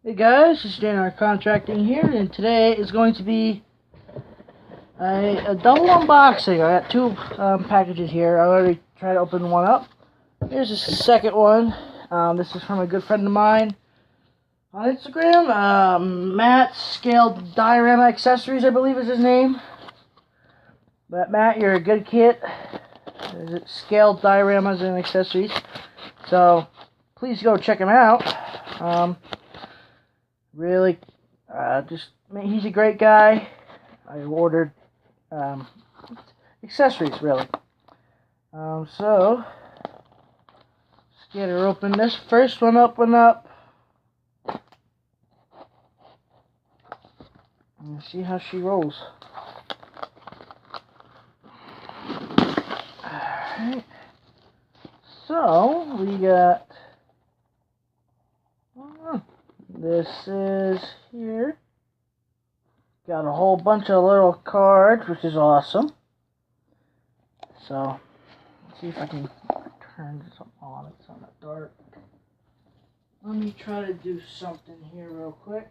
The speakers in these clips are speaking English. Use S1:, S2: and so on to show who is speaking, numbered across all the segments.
S1: Hey guys, it's JNR Contracting here, and today is going to be a double unboxing. I got two packages here. I already tried to open one up. Here's the second one. This is from a good friend of mine on Instagram. Matt Scaled Diorama Accessories, I believe is his name. But Matt, you're a good kid. Scaled Dioramas and Accessories. So please go check him out. Really, he's a great guy. I ordered accessories, really. So let's get her open. This first one open up. And see how she rolls. Alright. So we got. This is here. Got a whole bunch of little cards, which is awesome. So, let's see if I can turn this on. It's on the dark. Let me try to do something here real quick.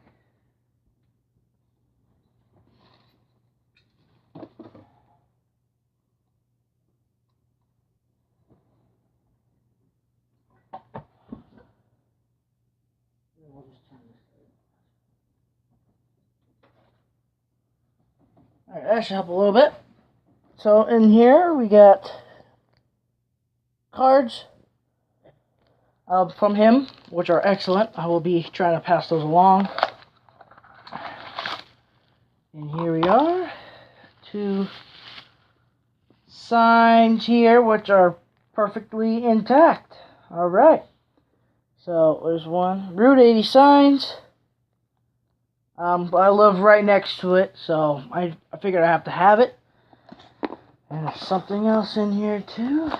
S1: Alright, that should help a little bit. So in here we got cards from him, which are excellent. I will be trying to pass those along. And here we are. Two signs here, which are perfectly intact. Alright. So there's one. Route 80 signs. I live right next to it, so I figured I have to have it. And there's something else in here too. Right,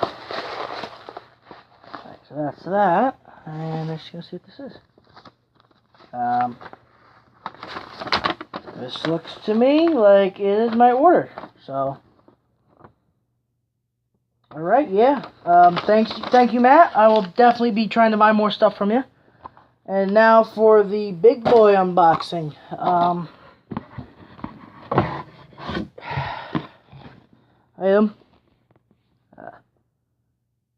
S1: so that's that. And let's go see what this is. This looks to me like it is my order. So, alright, yeah. Thank you, Matt. I will definitely be trying to buy more stuff from you. And now for the big boy unboxing. Item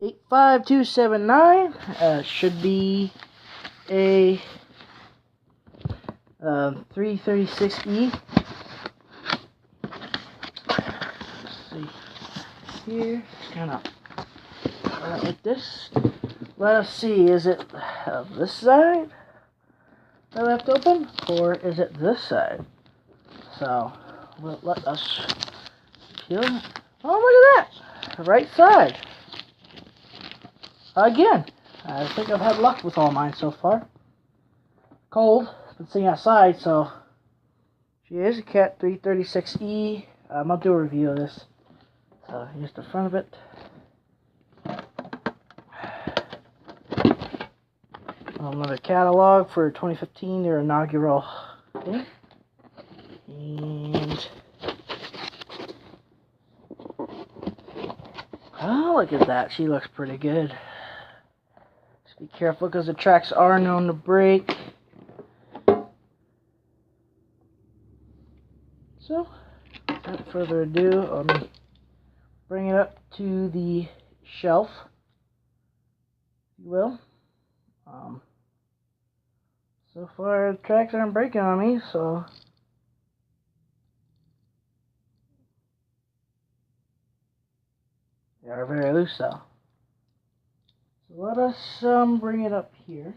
S1: 85279 should be a 336E. Let's see here. Just kind of like this. Let us see, is it this side that I left open, or is it this side? So, let us peel it. Oh, look at that! The right side. Again, I think I've had luck with all mine so far. Cold, been sitting outside, so she is a Cat 336E. I'll do a review of this. So, here's the front of it. Another catalog for 2015, their inaugural thing. And oh, look at that. She looks pretty good. Just be careful because the tracks are known to break. So, without further ado, let me bring it up to the shelf, if you will. So far, the tracks aren't breaking on me, so they are very loose, though. So let us bring it up here.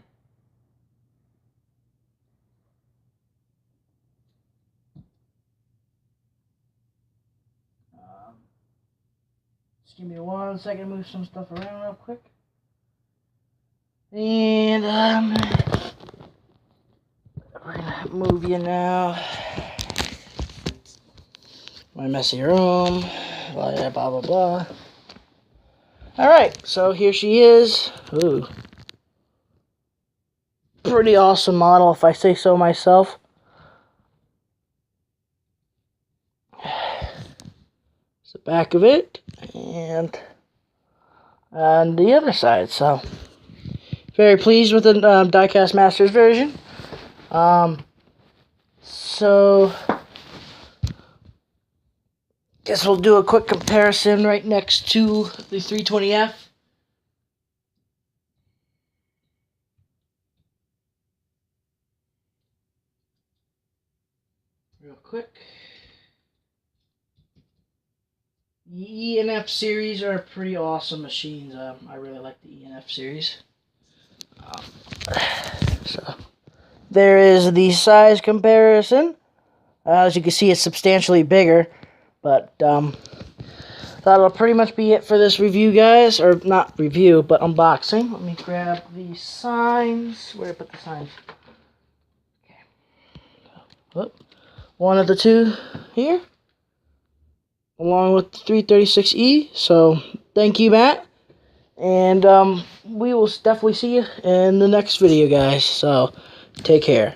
S1: Just give me 1 second to move some stuff around real quick. And we're gonna move you now. My messy room. Blah blah blah blah. Alright, so here she is. Ooh. Pretty awesome model, if I say so myself. It's the back of it. And on the other side, so very pleased with the Diecast Masters version. So guess we'll do a quick comparison right next to the 320F. Real quick. The E&F series are pretty awesome machines. I really like the E&F series. So there is the size comparison. As you can see, it's substantially bigger, but that'll pretty much be it for this review, guys. Or not review, but unboxing. Let me grab the signs. Where did I put the signs? Okay. One of the two here, along with the 336E. So thank you, Matt. And we will definitely see you in the next video, guys. So take care.